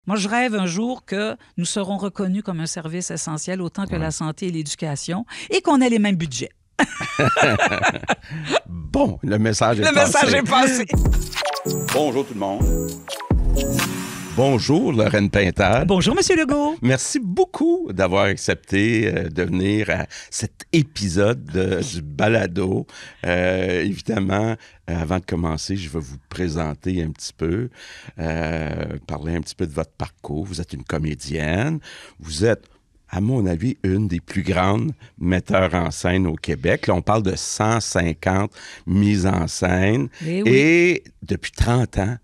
Moi, je rêve un jour que nous serons reconnus comme un service essentiel autant que la santé et l'éducation et qu'on ait les mêmes budgets. Bon, le message est Le passé. message est passé. Bonjour tout le monde. Bonjour, Lorraine Pintal. Bonjour, M. Legault. Merci beaucoup d'avoir accepté de venir à cet épisode du balado. Évidemment, avant de commencer, je vais vous présenter un petit peu, parler un petit peu de votre parcours. Vous êtes une comédienne. Vous êtes, à mon avis, une des plus grandes metteurs en scène au Québec. Là, on parle de 150 mises en scène. Eh oui. Et depuis 30 ans,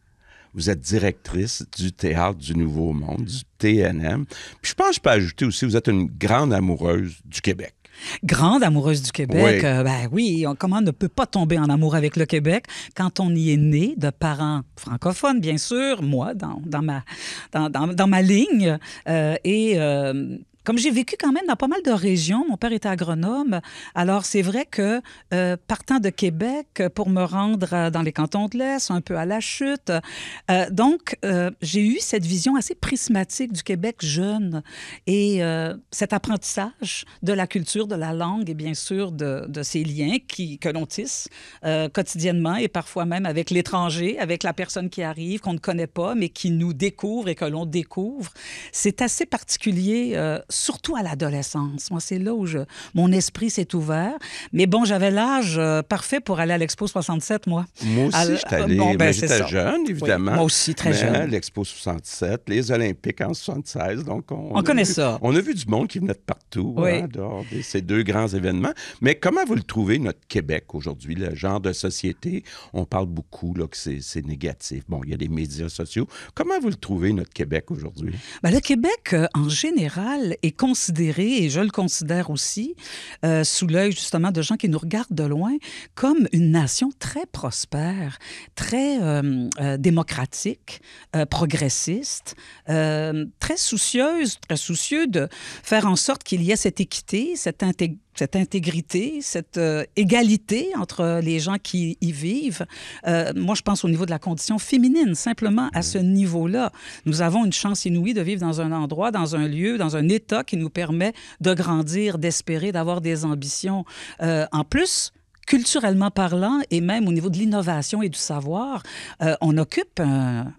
vous êtes directrice du Théâtre du Nouveau Monde, du TNM. Puis je pense que je peux ajouter aussi, vous êtes une grande amoureuse du Québec. Grande amoureuse du Québec. Oui. Oui, comment on ne peut pas tomber en amour avec le Québec quand on y est né de parents francophones, bien sûr, moi, dans ma ligne. Comme j'ai vécu quand même dans pas mal de régions, mon père était agronome, alors c'est vrai que partant de Québec pour me rendre dans les cantons de l'Est, un peu à la chute, j'ai eu cette vision assez prismatique du Québec jeune et cet apprentissage de la culture, de la langue et bien sûr de ces liens que l'on tisse quotidiennement et parfois même avec l'étranger, avec la personne qui arrive, qu'on ne connaît pas, mais qui nous découvre et que l'on découvre. C'est assez particulier, surtout à l'adolescence. Moi, c'est là où mon esprit s'est ouvert. Mais bon, j'avais l'âge parfait pour aller à l'Expo 67, moi. Moi aussi, j'étais allé. J'étais jeune, évidemment. Oui, moi aussi, très jeune. L'Expo 67, les Olympiques en 76. Donc, on connaît ça. On a vu du monde qui venait de partout, oui. Dehors de ces deux grands événements. Mais comment vous le trouvez, notre Québec, aujourd'hui? Le genre de société, on parle beaucoup là, que c'est négatif. Bon, il y a des médias sociaux. Comment vous le trouvez, notre Québec, aujourd'hui? Bien, le Québec, en général, est considéré, et je le considère aussi, sous l'œil justement de gens qui nous regardent de loin, comme une nation très prospère, très démocratique, progressiste, très soucieux de faire en sorte qu'il y ait cette équité, cette intégrité, cette égalité entre les gens qui y vivent. Moi, je pense au niveau de la condition féminine, simplement à ce niveau-là. Nous avons une chance inouïe de vivre dans un endroit, dans un lieu, dans un État qui nous permet de grandir, d'espérer, d'avoir des ambitions. En plus, culturellement parlant, et même au niveau de l'innovation et du savoir, on occupe,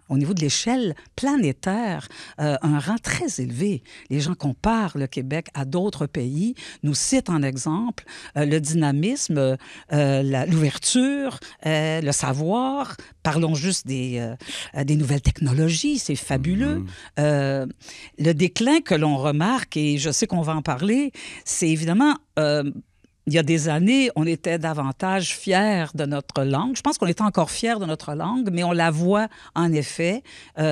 au niveau de l'échelle planétaire, un rang très élevé. Les gens comparent le Québec à d'autres pays, nous citent en exemple le dynamisme, l'ouverture, le savoir. Parlons juste des nouvelles technologies, c'est fabuleux. Le déclin que l'on remarque, et je sais qu'on va en parler, c'est évidemment... il y a des années, on était davantage fiers de notre langue. Je pense qu'on est encore fiers de notre langue, mais on la voit en effet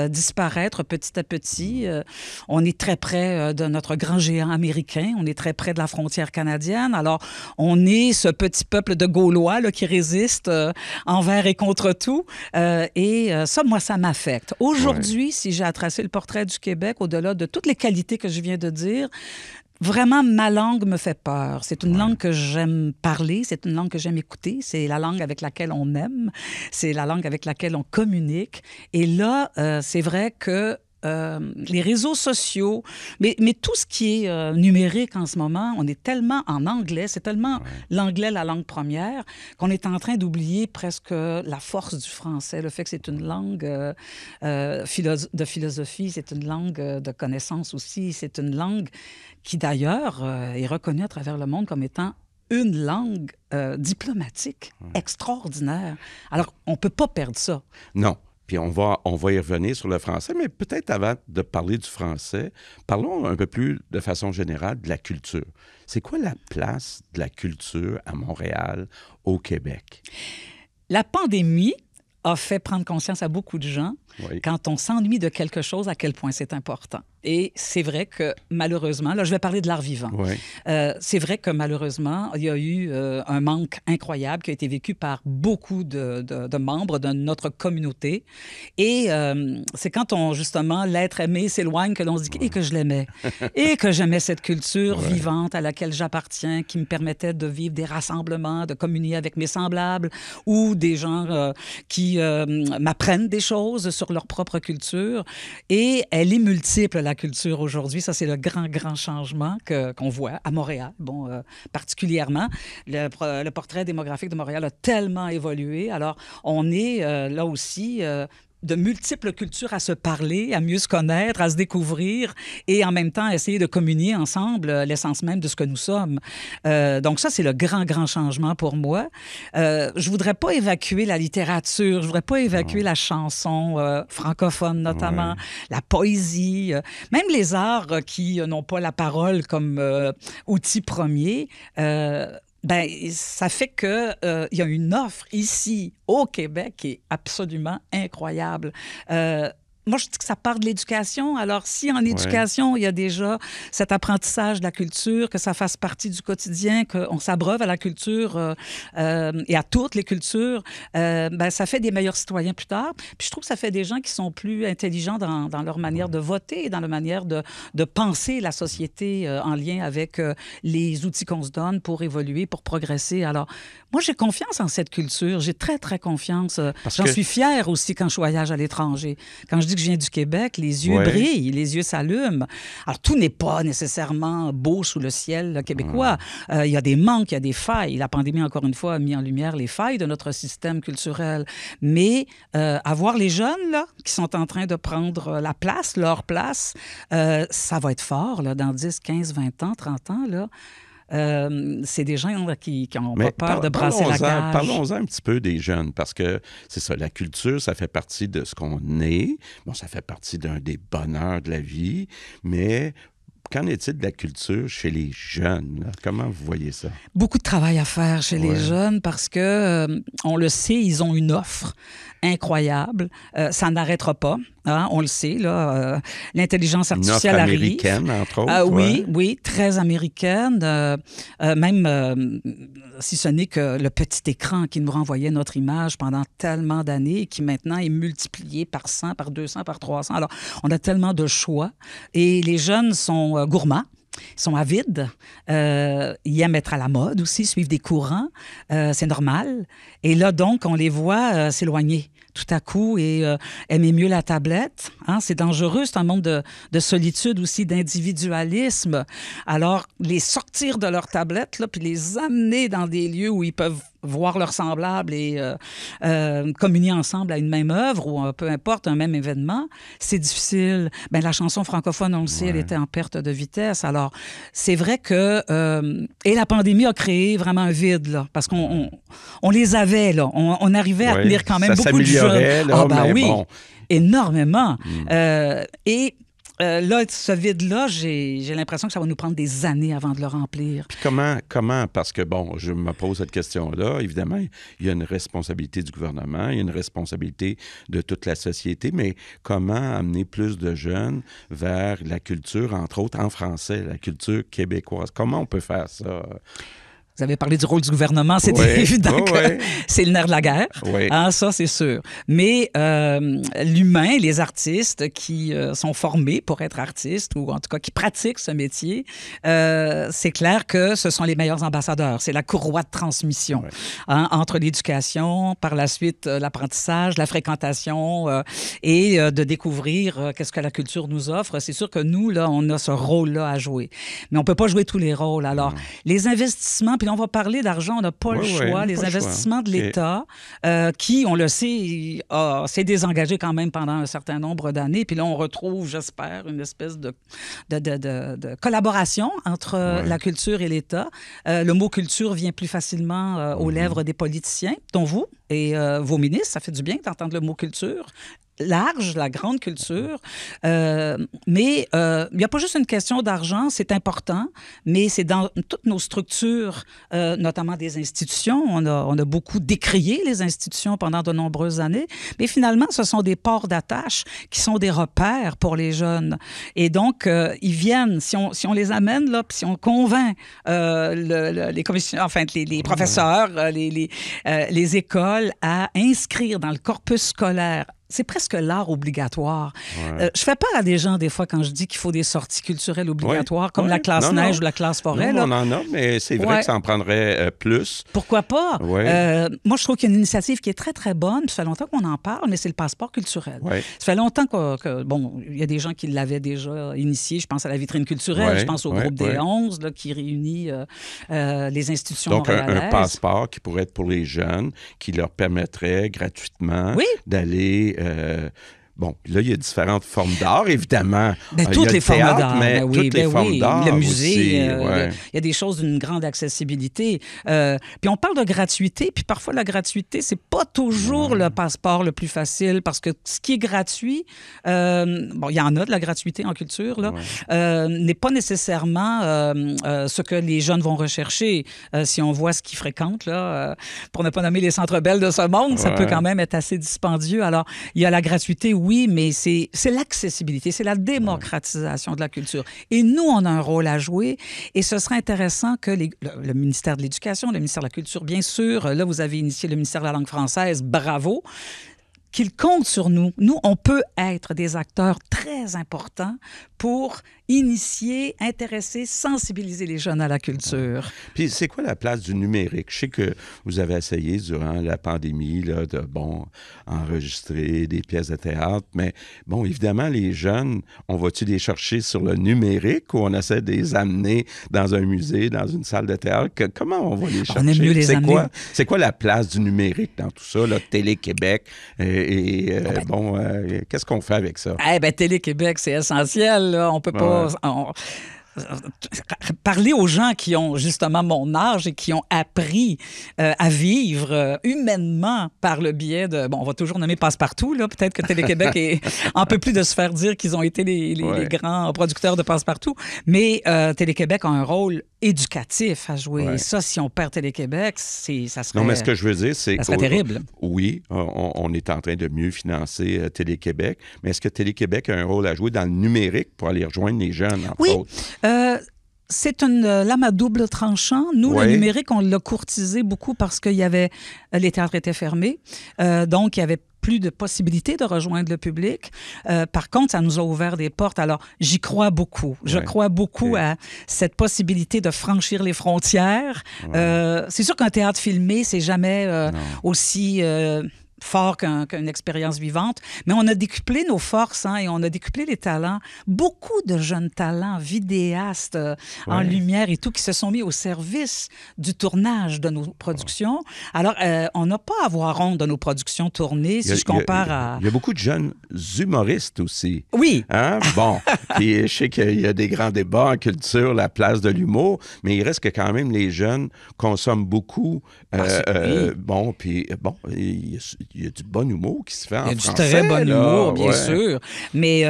disparaître petit à petit. On est très près de notre grand géant américain. On est très près de la frontière canadienne. Alors, on est ce petit peuple de Gaulois là, qui résiste envers et contre tout. Ça, moi, ça m'affecte. Aujourd'hui, si j'ai à tracer le portrait du Québec, au-delà de toutes les qualités que je viens de dire, vraiment, ma langue me fait peur. C'est une langue que j'aime parler, c'est une langue que j'aime écouter, c'est la langue avec laquelle on aime, c'est la langue avec laquelle on communique. Et là, c'est vrai que les réseaux sociaux, mais tout ce qui est numérique en ce moment, on est tellement en anglais, c'est tellement l'anglais la langue première, qu'on est en train d'oublier presque la force du français, le fait que c'est une langue de philosophie, c'est une langue de connaissance aussi, c'est une langue qui d'ailleurs est reconnue à travers le monde comme étant une langue diplomatique extraordinaire. Alors, on ne peut pas perdre ça. Non. Puis on va y revenir sur le français, mais peut-être avant de parler du français, parlons un peu plus de façon générale de la culture. C'est quoi la place de la culture à Montréal, au Québec? La pandémie a fait prendre conscience à beaucoup de gens, quand on s'ennuie de quelque chose, à quel point c'est important. Et c'est vrai que, malheureusement, là, je vais parler de l'art vivant. C'est vrai que, malheureusement, il y a eu un manque incroyable qui a été vécu par beaucoup de membres de notre communauté. Et c'est quand justement, l'être aimé s'éloigne que l'on se dit et que je l'aimais. Et que j'aimais cette culture vivante à laquelle j'appartiens, qui me permettait de vivre des rassemblements, de communier avec mes semblables ou des gens qui m'apprennent des choses sur sur leur propre culture. Et elle est multiple, la culture, aujourd'hui. Ça, c'est le grand, grand changement qu'on voit à Montréal, particulièrement. Le portrait démographique de Montréal a tellement évolué. Alors, on est là aussi... de multiples cultures à se parler, à mieux se connaître, à se découvrir et en même temps essayer de communier ensemble l'essence même de ce que nous sommes. Donc ça, c'est le grand, grand changement pour moi. Je voudrais pas évacuer la littérature, je voudrais pas évacuer la chanson francophone notamment, la poésie, même les arts qui n'ont pas la parole comme outil premier. Ben, ça fait qu'il y a une offre ici, au Québec, qui est absolument incroyable. Moi, je dis que ça part de l'éducation. Alors, si en éducation, il y a déjà cet apprentissage de la culture, que ça fasse partie du quotidien, qu'on s'abreuve à la culture et à toutes les cultures, ben, ça fait des meilleurs citoyens plus tard. Puis je trouve que ça fait des gens qui sont plus intelligents dans leur manière de voter, dans la manière de penser la société en lien avec les outils qu'on se donne pour évoluer, pour progresser. Alors, moi, j'ai confiance en cette culture. J'ai très, très confiance. J'en suis fière aussi quand je voyage à l'étranger. Quand je dis que je viens du Québec, les yeux brillent, les yeux s'allument. Alors, tout n'est pas nécessairement beau sous le ciel québécois. Il y a des manques, il y a des failles. La pandémie, encore une fois, a mis en lumière les failles de notre système culturel. Mais avoir les jeunes, là, qui sont en train de prendre la place, leur place, ça va être fort, là, dans 10, 15, 20 ans, 30 ans, là. C'est des gens là, qui n'ont pas peur de brasser la cage. Parlons-en un petit peu des jeunes, parce que c'est ça, la culture, ça fait partie de ce qu'on est. Bon, ça fait partie d'un des bonheurs de la vie, mais qu'en est-il de la culture chez les jeunes? Là? Comment vous voyez ça? Beaucoup de travail à faire chez les jeunes parce que, on le sait, ils ont une offre incroyable. Ça n'arrêtera pas. Hein, on le sait, là, l'intelligence artificielle arrive. Une offre américaine, entre autres. Oui, très américaine. Même si ce n'est que le petit écran qui nous renvoyait notre image pendant tellement d'années et qui maintenant est multiplié par 100, par 200, par 300. Alors, on a tellement de choix. Et les jeunes sont gourmands. Ils sont avides. Ils aiment être à la mode aussi, suivre des courants. C'est normal. Et là, donc, on les voit s'éloigner tout à coup et aimer mieux la tablette. Hein? C'est dangereux, c'est un monde de solitude aussi, d'individualisme. Alors, les sortir de leur tablette, là, puis les amener dans des lieux où ils peuvent voir leurs semblables et communier ensemble à une même œuvre ou peu importe, un même événement, c'est difficile. Bien, la chanson francophone, on le sait, elle était en perte de vitesse. Alors, c'est vrai que... et la pandémie a créé vraiment un vide, là, parce qu'on les avait, là. On arrivait à tenir quand même beaucoup de jeunes. Là, bon. Énormément. Et... là, ce vide-là, j'ai l'impression que ça va nous prendre des années avant de le remplir. Puis comment? Parce que, bon, je me pose cette question-là. Évidemment, il y a une responsabilité du gouvernement, il y a une responsabilité de toute la société, mais comment amener plus de jeunes vers la culture, entre autres en français, la culture québécoise? Comment on peut faire ça? Vous avez parlé du rôle du gouvernement, c'est évident que c'est le nerf de la guerre. Hein, ça, c'est sûr. Mais l'humain, les artistes qui sont formés pour être artistes ou en tout cas qui pratiquent ce métier, c'est clair que ce sont les meilleurs ambassadeurs. C'est la courroie de transmission hein, entre l'éducation, par la suite l'apprentissage, la fréquentation et de découvrir qu'est-ce que la culture nous offre. C'est sûr que nous, là, on a ce rôle-là à jouer. Mais on ne peut pas jouer tous les rôles. Alors, les investissements... Puis on va parler d'argent, on n'a pas le choix. Les investissements de l'État, qui, on le sait, s'est désengagé quand même pendant un certain nombre d'années. Puis là, on retrouve, j'espère, une espèce de collaboration entre la culture et l'État. Le mot culture vient plus facilement aux lèvres des politiciens, dont vous et vos ministres. Ça fait du bien d'entendre le mot culture. Large, la grande culture. Mais il n'y a pas juste une question d'argent, c'est important, mais c'est dans toutes nos structures, notamment des institutions. On a beaucoup décrié les institutions pendant de nombreuses années, mais finalement, ce sont des ports d'attache qui sont des repères pour les jeunes. Et donc, ils viennent, si on les amène, là, puis si on convainc les commissions, enfin, les professeurs, les écoles à inscrire dans le corpus scolaire c'est presque l'art obligatoire. Ouais. Je fais peur à des gens, des fois, quand je dis qu'il faut des sorties culturelles obligatoires, comme Ouais. la classe Non, neige non. ou la classe forêt. Non, là. on en a, mais c'est vrai Ouais. que ça en prendrait plus. Pourquoi pas? Ouais. Moi, je trouve qu'il y a une initiative qui est très, très bonne. Ça fait longtemps qu'on en parle, mais c'est le passeport culturel. Ouais. Ça fait longtemps bon, il y a des gens qui l'avaient déjà initié. Je pense à la vitrine culturelle, Ouais, je pense au ouais, groupe des ouais. 11 là, qui réunit les institutions Donc, un montréalaises. passeport qui pourrait être pour les jeunes, qui leur permettrait gratuitement Oui. d'aller... bon, là, il y a différentes formes d'art, évidemment. Ben, Il y a toutes le les formes théâtre, d'art. mais Ben oui, toutes les ben formes oui. d'art Le musée, aussi, il y a des choses d'une grande accessibilité. Puis on parle de gratuité, puis parfois la gratuité, c'est pas toujours le passeport le plus facile, parce que ce qui est gratuit, bon, il y en a de la gratuité en culture, là, n'est pas nécessairement ce que les jeunes vont rechercher. Si on voit ce qu'ils fréquentent, là, pour ne pas nommer les centres belles de ce monde, ça peut quand même être assez dispendieux. Alors, il y a la gratuité, oui, mais c'est l'accessibilité, c'est la démocratisation de la culture. Et nous, on a un rôle à jouer. Et ce serait intéressant que le ministère de l'Éducation, le ministère de la Culture, bien sûr, là, vous avez initié le ministère de la langue française, bravo, qu'ils comptent sur nous. Nous, on peut être des acteurs très importants pour initier, intéresser, sensibiliser les jeunes à la culture. Puis, c'est quoi la place du numérique? Je sais que vous avez essayé durant la pandémie là, de, enregistrer des pièces de théâtre, mais bon, évidemment, les jeunes, on va-tu les chercher sur le numérique ou on essaie de les amener dans un musée, dans une salle de théâtre? Comment on va les chercher? On aime mieux les amener. C'est quoi la place du numérique dans tout ça, là, Télé-Québec? Qu'est-ce qu'on fait avec ça? Télé-Québec, c'est essentiel. Là. On peut pas... Parler aux gens qui ont justement mon âge et qui ont appris à vivre humainement par le biais de... Bon, on va toujours nommer Passe-Partout, là. Peut-être que Télé-Québec en peut plus de se faire dire qu'ils ont été les grands producteurs de Passe-Partout. Mais Télé-Québec a un rôle éducatif à jouer. Ouais. Et ça, si on perd Télé-Québec, ça serait... Non, mais ce que je veux dire, c'est... Ça serait terrible. Oui, on est en train de mieux financer Télé-Québec, mais est-ce que Télé-Québec a un rôle à jouer dans le numérique pour aller rejoindre les jeunes, entre autres? C'est une lame à double tranchant. Nous, le numérique, on l'a courtisé beaucoup parce que les théâtres étaient fermés. Donc, il y avait plus de possibilités de rejoindre le public. Par contre, ça nous a ouvert des portes. Alors, j'y crois beaucoup. Je crois beaucoup à cette possibilité de franchir les frontières. C'est sûr qu'un théâtre filmé, c'est jamais aussi... fort qu'une expérience vivante, mais on a décuplé nos forces et on a décuplé les talents. Beaucoup de jeunes talents, vidéastes en lumière et tout, qui se sont mis au service du tournage de nos productions. Alors, on n'a pas à avoir honte de nos productions tournées, si je compare à... Il y a beaucoup de jeunes humoristes aussi. Oui. Hein? Bon, puis je sais qu'il y a des grands débats en culture, la place de l'humour, mais il reste que quand même les jeunes consomment beaucoup. Il y a du bon humour qui se fait en français. Il y a du très bon humour, bien ouais. sûr. Mais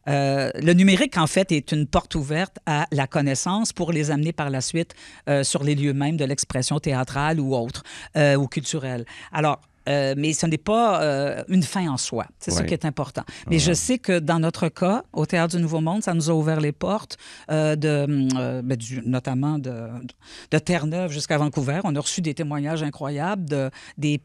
le numérique, en fait, est une porte ouverte à la connaissance pour les amener par la suite sur les lieux même de l'expression théâtrale ou autre, ou culturelle. Alors, mais ce n'est pas une fin en soi. C'est ça qui est important. Mais je sais que dans notre cas, au Théâtre du Nouveau Monde, ça nous a ouvert les portes, notamment de Terre-Neuve jusqu'à Vancouver. On a reçu des témoignages incroyables des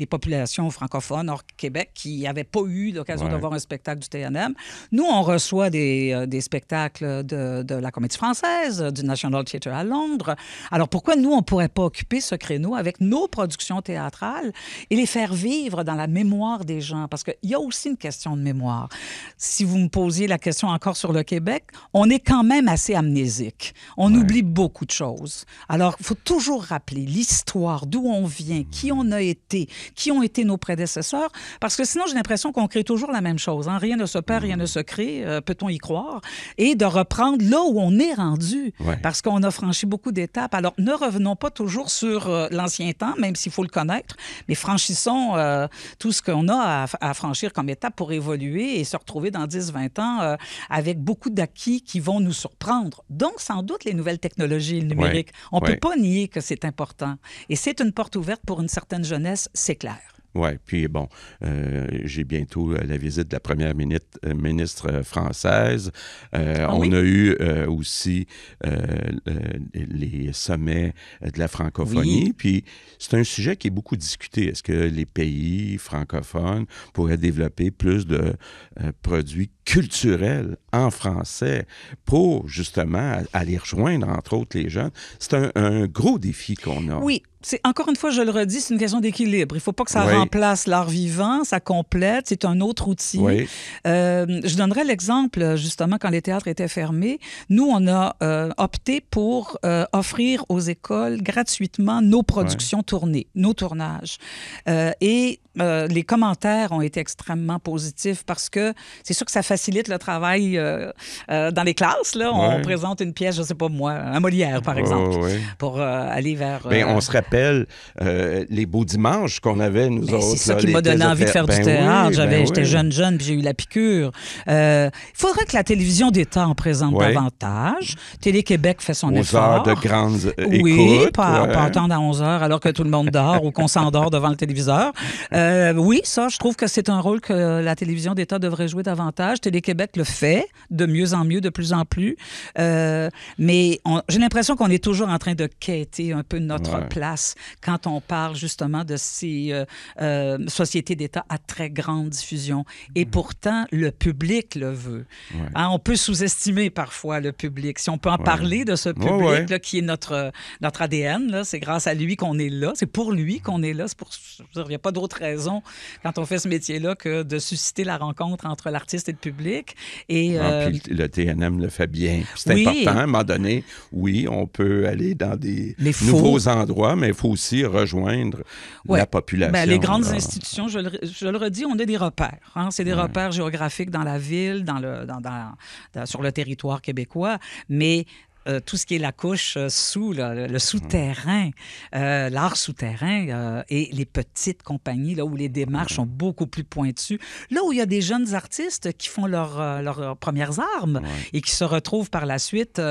populations francophones hors Québec qui n'avaient pas eu l'occasion de voir un spectacle du TNM. Nous, on reçoit des spectacles de la Comédie Française, du National Theatre à Londres. Alors, pourquoi nous, on ne pourrait pas occuper ce créneau avec nos productions théâtrales et les faire vivre dans la mémoire des gens? Parce qu'il y a aussi une question de mémoire. Si vous me posiez la question encore sur le Québec, on est quand même assez amnésique. On oublie beaucoup de choses. Alors, il faut toujours rappeler l'histoire, d'où on vient, qui on a été, qui ont été nos prédécesseurs, parce que sinon, j'ai l'impression qu'on crée toujours la même chose. Hein? Rien ne se perd, rien ne se crée, peut-on y croire? Et de reprendre là où on est rendu, parce qu'on a franchi beaucoup d'étapes. Alors, ne revenons pas toujours sur l'ancien temps, même s'il faut le connaître, mais franchissons tout ce qu'on a à franchir comme étape pour évoluer et se retrouver dans 10-20 ans avec beaucoup d'acquis qui vont nous surprendre. Donc, sans doute, les nouvelles technologies et le numérique. On ne peut pas nier que c'est important. Et c'est une porte ouverte pour une certaine jeunesse, c'est clair. Oui, puis bon, j'ai bientôt la visite de la première ministre française. On a eu aussi les sommets de la francophonie. Puis c'est un sujet qui est beaucoup discuté. Est-ce que les pays francophones pourraient développer plus de produits culturels en français pour justement aller rejoindre, entre autres, les jeunes? C'est un gros défi qu'on a. Oui. Encore une fois, je le redis, c'est une question d'équilibre. Il ne faut pas que ça remplace l'art vivant, ça complète, c'est un autre outil. Oui. Je donnerais l'exemple, justement, quand les théâtres étaient fermés. Nous, on a opté pour offrir aux écoles gratuitement nos productions tournées, nos tournages. Et les commentaires ont été extrêmement positifs parce que c'est sûr que ça facilite le travail dans les classes. Là. On présente une pièce, je ne sais pas moi, un Molière, par exemple, pour aller vers... Bien, on se rappelle les beaux dimanches qu'on avait, nous autres. C'est ça qui m'a donné envie de faire du théâtre. J'étais jeune, puis j'ai eu la piqûre. Il faudrait que la télévision d'État en présente davantage. Télé-Québec fait son effort. Aux heures de grandes écoutes. Oui, pas attendre à 11 heures alors que tout le monde dort ou qu'on s'endort devant le téléviseur. Oui, ça, je trouve que c'est un rôle que la télévision d'État devrait jouer davantage. Télé-Québec le fait de mieux en mieux, de plus en plus. Mais j'ai l'impression qu'on est toujours en train de quêter un peu notre place quand on parle justement de ces sociétés d'État à très grande diffusion. Et pourtant, le public le veut. Hein, on peut sous-estimer parfois le public. Si on peut en parler de ce public là, qui est notre ADN, là, c'est grâce à lui qu'on est là. C'est pour lui qu'on est là. Il n'y a pas d'autre raison quand on fait ce métier-là que de susciter la rencontre entre l'artiste et le public. Et, puis le TNM le fait bien. C'est important, à un moment donné, on peut aller dans des nouveaux endroits, mais il faut aussi rejoindre la population. Bien, les grandes institutions, je le redis, on a des repères. Hein? C'est des repères géographiques dans la ville, sur le territoire québécois, mais tout ce qui est la couche sous, là, le souterrain, l'art souterrain et les petites compagnies là, où les démarches sont beaucoup plus pointues. Là où il y a des jeunes artistes qui font leurs premières armes et qui se retrouvent par la suite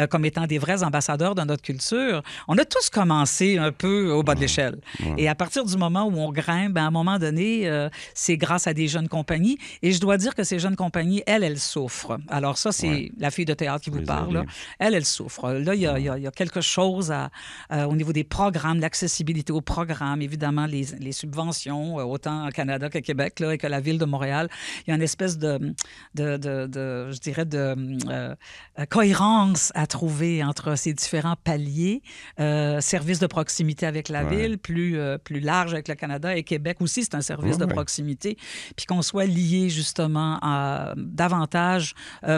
comme étant des vrais ambassadeurs de notre culture. On a tous commencé un peu au bas de l'échelle. Et à partir du moment où on grimpe, à un moment donné, c'est grâce à des jeunes compagnies. Et je dois dire que ces jeunes compagnies, elles souffrent. Alors ça, c'est la fille de théâtre qui vous parle. Là. Elle souffre. Là, il y a quelque chose au niveau des programmes, l'accessibilité aux programmes, évidemment, les subventions, autant au Canada qu'au Québec là, et que la Ville de Montréal. Il y a une espèce de cohérence à trouver entre ces différents paliers. Services de proximité avec la Ville, plus large avec le Canada et Québec aussi, c'est un service de proximité. Puis qu'on soit lié justement davantage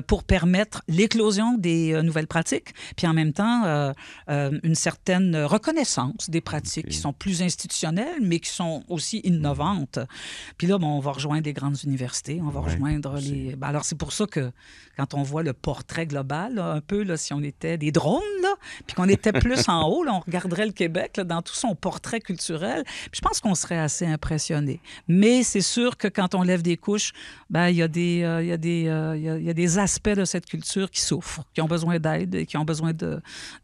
pour permettre l'éclosion des nouvelles pratiques, puis en même temps, une certaine reconnaissance des pratiques qui sont plus institutionnelles, mais qui sont aussi innovantes. Puis là, on va rejoindre les grandes universités, on va rejoindre les... Alors, c'est pour ça que quand on voit le portrait global, là, un peu, là, si on était des drones, là, puis qu'on était plus en haut, là, on regarderait le Québec là, dans tout son portrait culturel, puis je pense qu'on serait assez impressionné. Mais c'est sûr que quand on lève des couches, il y a des aspects de cette culture qui souffrent, qui ont besoin d'aide et qui ont besoin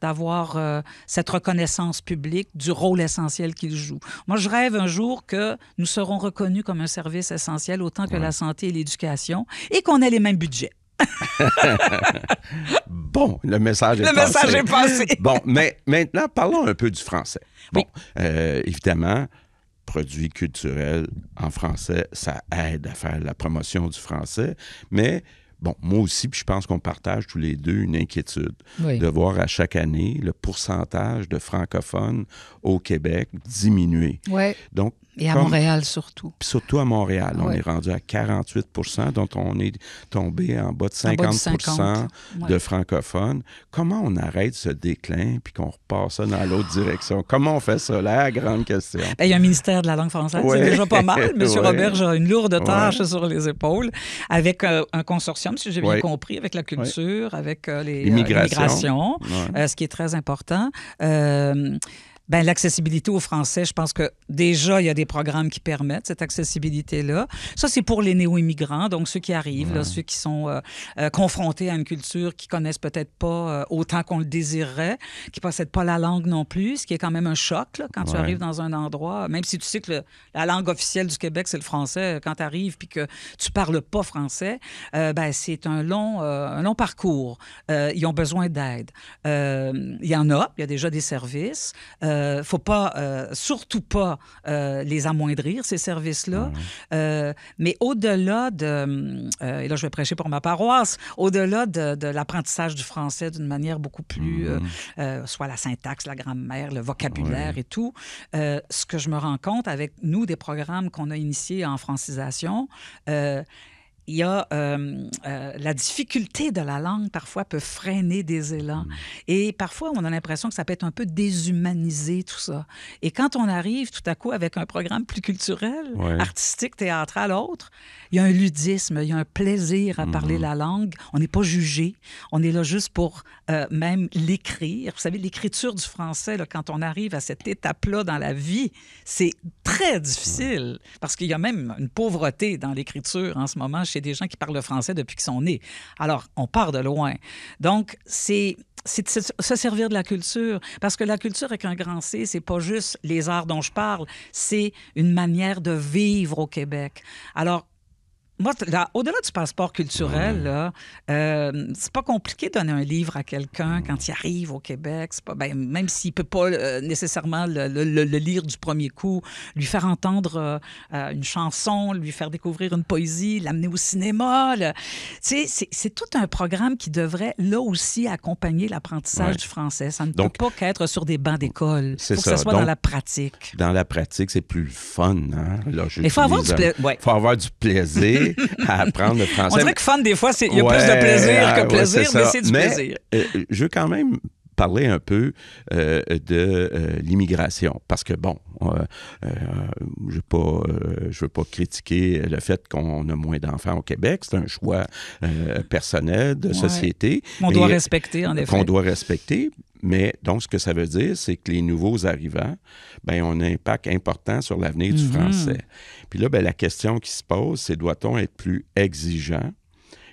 d'avoir cette reconnaissance publique du rôle essentiel qu'ils jouent. Moi, je rêve un jour que nous serons reconnus comme un service essentiel autant que la santé et l'éducation et qu'on ait les mêmes budgets. Bon, le message est passé. Bon, mais maintenant, parlons un peu du français. Bon, évidemment, produits culturels en français, ça aide à faire la promotion du français, mais... Bon, moi aussi, puis je pense qu'on partage tous les deux une inquiétude de voir à chaque année le pourcentage de francophones au Québec diminuer. Oui. Donc, et à Montréal surtout. Surtout à Montréal. On est rendu à 48 %, dont on est tombé en bas de 50 de francophones. Comment on arrête ce déclin puis qu'on repasse ça dans l'autre direction? Comment on fait ça? La grande question. Il y a un ministère de la langue française, c'est déjà pas mal. M. Roberge a une lourde tâche sur les épaules avec un consortium, si j'ai bien compris, avec la culture, avec l'immigration, ce qui est très important. Bien, l'accessibilité au français, je pense que déjà, il y a des programmes qui permettent cette accessibilité-là. Ça, c'est pour les néo-immigrants, donc ceux qui arrivent, là, ceux qui sont confrontés à une culture qu'ils connaissent peut-être pas autant qu'on le désirerait, qui ne possèdent pas la langue non plus, ce qui est quand même un choc là, quand tu arrives dans un endroit, même si tu sais que la langue officielle du Québec, c'est le français, quand tu arrives puis que tu parles pas français, c'est un long parcours. Ils ont besoin d'aide. Il y en a, il y a déjà des services. Faut pas, surtout pas les amoindrir, ces services-là. Mais au-delà de... et là, je vais prêcher pour ma paroisse. Au-delà de l'apprentissage du français d'une manière beaucoup plus... soit la syntaxe, la grammaire, le vocabulaire et tout, ce que je me rends compte avec nous, des programmes qu'on a initiés en francisation, il y a la difficulté de la langue, parfois, peut freiner des élans. Et parfois, on a l'impression que ça peut être un peu déshumanisé, tout ça. Et quand on arrive tout à coup avec un programme plus culturel, artistique, théâtral, autre, il y a un ludisme, il y a un plaisir à parler la langue. On n'est pas jugé. On est là juste pour même l'écrire. Vous savez, l'écriture du français, là, quand on arrive à cette étape-là dans la vie, c'est très difficile. Parce qu'il y a même une pauvreté dans l'écriture en ce moment chez des gens qui parlent le français depuis qu'ils sont nés. Alors, on part de loin. Donc, c'est de se servir de la culture. Parce que la culture avec un grand C, c'est pas juste les arts dont je parle, c'est une manière de vivre au Québec. Alors, moi, au-delà du passeport culturel, là, c'est pas compliqué de donner un livre à quelqu'un quand il arrive au Québec. C'est pas, même s'il ne peut pas nécessairement le lire du premier coup, lui faire entendre une chanson, lui faire découvrir une poésie, l'amener au cinéma. C'est tout un programme qui devrait, là aussi, accompagner l'apprentissage du français. Ça ne peut pas qu'être sur des bancs d'école. Il faut que ça soit dans la pratique. Dans la pratique, c'est plus fun. Hein? Là, il faut avoir du plaisir. À apprendre le français. On dirait que fun, des fois, il y a plus de plaisir que plaisir, mais c'est du plaisir. Je veux quand même parler un peu de l'immigration. Parce que, bon, je veux pas critiquer le fait qu'on a moins d'enfants au Québec. C'est un choix personnel de société. Qu'on doit respecter, en effet. Qu'on doit respecter. Mais donc, ce que ça veut dire, c'est que les nouveaux arrivants, ont un impact important sur l'avenir du français. Puis là, la question qui se pose, c'est doit-on être plus exigeant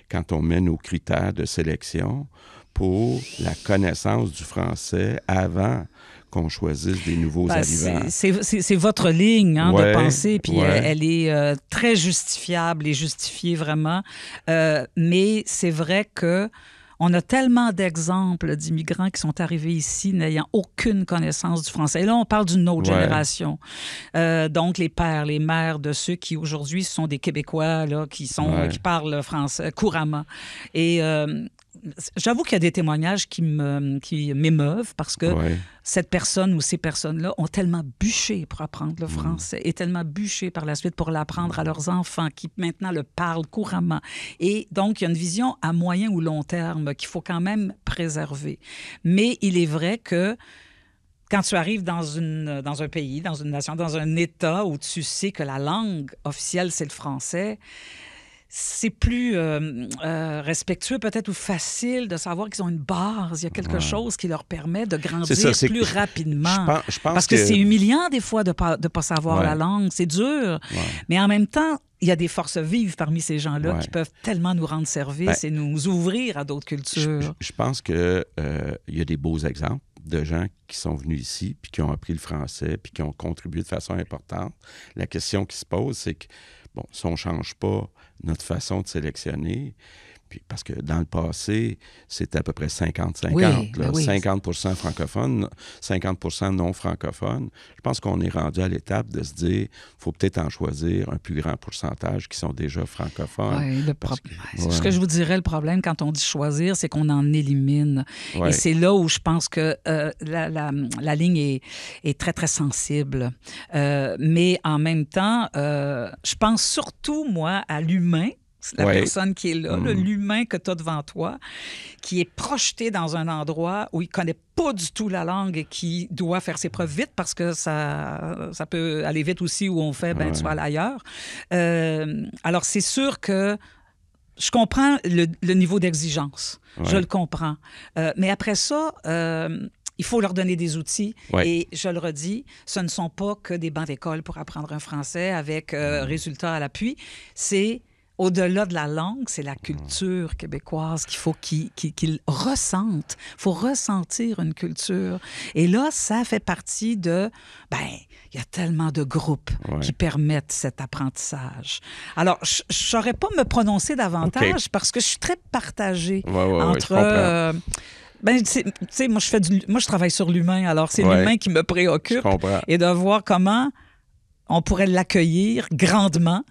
quand on met nos critères de sélection pour la connaissance du français avant qu'on choisisse des nouveaux arrivants? C'est votre ligne de pensée, puis elle est très justifiable et justifiée vraiment. Mais c'est vrai que on a tellement d'exemples d'immigrants qui sont arrivés ici n'ayant aucune connaissance du français. Et là, on parle d'une autre génération. Donc, les pères, les mères de ceux qui, aujourd'hui, sont des Québécois là, qui parlent français couramment. Et j'avoue qu'il y a des témoignages qui m'émeuvent parce que cette personne ou ces personnes-là ont tellement bûché pour apprendre le français et tellement bûché par la suite pour l'apprendre à leurs enfants qui maintenant le parlent couramment. Et donc, il y a une vision à moyen ou long terme qu'il faut quand même préserver. Mais il est vrai que quand tu arrives dans un pays, dans une nation, dans un État où tu sais que la langue officielle, c'est le français, c'est plus respectueux peut-être ou facile de savoir qu'ils ont une base. Il y a quelque chose qui leur permet de grandir plus rapidement. Je pense parce que c'est humiliant des fois de pas savoir la langue. C'est dur. Mais en même temps, il y a des forces vives parmi ces gens-là qui peuvent tellement nous rendre service et nous ouvrir à d'autres cultures. Je pense qu'il y a des beaux exemples de gens qui sont venus ici, puis qui ont appris le français, puis qui ont contribué de façon importante. La question qui se pose, c'est que, si on ne change pas notre façon de sélectionner, puis parce que dans le passé, c'était à peu près 50-50. 50% francophones, 50% non francophones. Je pense qu'on est rendu à l'étape de se dire qu'il faut peut-être en choisir un plus grand pourcentage qui sont déjà francophones. Ce que je vous dirais, le problème quand on dit choisir, c'est qu'on en élimine. Et c'est là où je pense que la ligne est très, très sensible. Mais en même temps, je pense surtout, moi, à l'humain. C'est la personne qui est là, l'humain que tu as devant toi, qui est projeté dans un endroit où il ne connaît pas du tout la langue et qui doit faire ses preuves vite parce que ça peut aller vite aussi où on fait, tu vas aller ailleurs. Alors, c'est sûr que je comprends le niveau d'exigence. Je le comprends. Mais après ça, il faut leur donner des outils. Ouais. Et je le redis, ce ne sont pas que des bancs d'école pour apprendre un français avec résultats à l'appui. C'est au-delà de la langue, c'est la culture québécoise qu'il faut qu'ils ressentent. Il faut ressentir une culture. Et là, ça fait partie de... il y a tellement de groupes qui permettent cet apprentissage. Alors, je ne saurais pas me prononcer davantage parce que je suis très partagée entre... moi, je travaille sur l'humain, alors c'est l'humain qui me préoccupe. Et de voir comment on pourrait l'accueillir grandement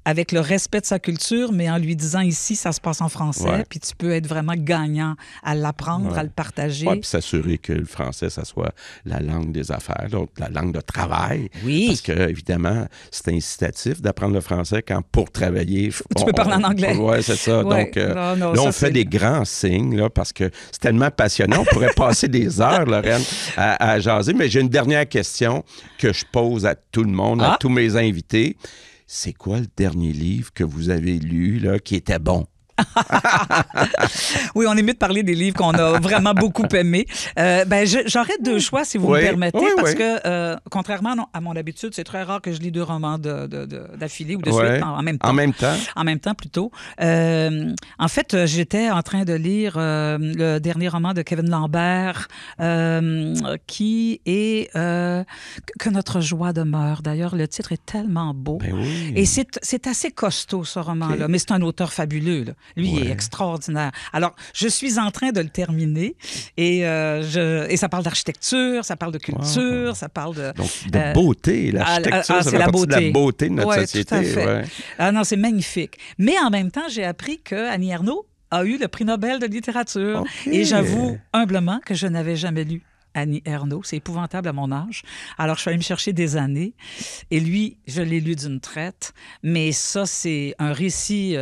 avec le respect de sa culture, mais en lui disant ici, ça se passe en français, puis tu peux être vraiment gagnant à l'apprendre, à le partager. Oui, puis s'assurer que le français, ça soit la langue des affaires, donc la langue de travail. Oui. Parce que, évidemment, c'est incitatif d'apprendre le français quand pour travailler... Tu peux parler en anglais. Oui, c'est ça. Donc, là, on fait des grands signes, là, parce que c'est tellement passionnant. On pourrait passer des heures, Lorraine, à jaser. Mais j'ai une dernière question que je pose à tout le monde, à tous mes invités. C'est quoi le dernier livre que vous avez lu là, qui était bon? Oui, on est mieux de parler des livres qu'on a vraiment beaucoup aimés. J'aurais deux choix, si vous me permettez, parce que, contrairement à mon habitude, c'est très rare que je lis deux romans d'affilée ou de suite en même temps. En même temps? En même temps, plutôt. En fait, j'étais en train de lire le dernier roman de Kevin Lambert, qui est Que notre joie demeure. D'ailleurs, le titre est tellement beau. Et c'est assez costaud, ce roman-là, mais c'est un auteur fabuleux, là. Lui, il est extraordinaire. Alors, je suis en train de le terminer et ça parle d'architecture, ça parle de culture, ça parle de... Donc, de beauté. L'architecture, ça fait partie de la beauté de notre société. Tout à fait. Ah non, c'est magnifique. Mais en même temps, j'ai appris que Annie Ernaux a eu le prix Nobel de littérature. Et j'avoue humblement que je n'avais jamais lu Annie Ernaux. C'est épouvantable à mon âge. Alors, je suis allée me chercher des années. Et lui, je l'ai lu d'une traite. Mais ça, c'est un récit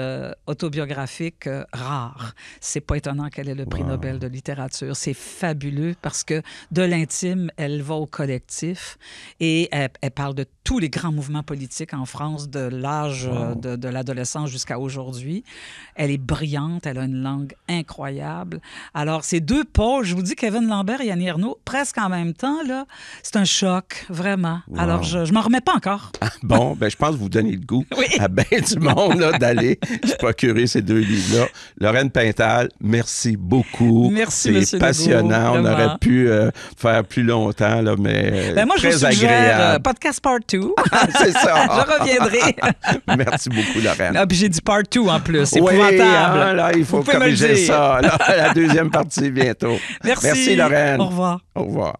autobiographique rare. C'est pas étonnant qu'elle ait le prix Nobel de littérature. C'est fabuleux parce que de l'intime, elle va au collectif. Et elle parle de tous les grands mouvements politiques en France, de l'âge de l'adolescence jusqu'à aujourd'hui. Elle est brillante. Elle a une langue incroyable. Alors, ces deux pôles, je vous dis, Kevin Lambert et Annie Ernaux, presque en même temps, là, c'est un choc, vraiment. Alors, je m'en remets pas encore. Bon, je pense que vous donnez le goût à bien du monde là, d'aller se procurer ces deux livres-là. Lorraine Pintal, merci beaucoup. Merci, c'est passionnant. On aurait pu faire plus longtemps, là, mais moi, très je vous suggère agréable. podcast part 2. C'est ça. Je reviendrai. Merci beaucoup, Lorraine. Ah, puis j'ai dit part 2 en plus. C'est épouvantable. Là, il faut corriger ça. Là, la deuxième partie bientôt. Merci, Lorraine. Au revoir. Au revoir.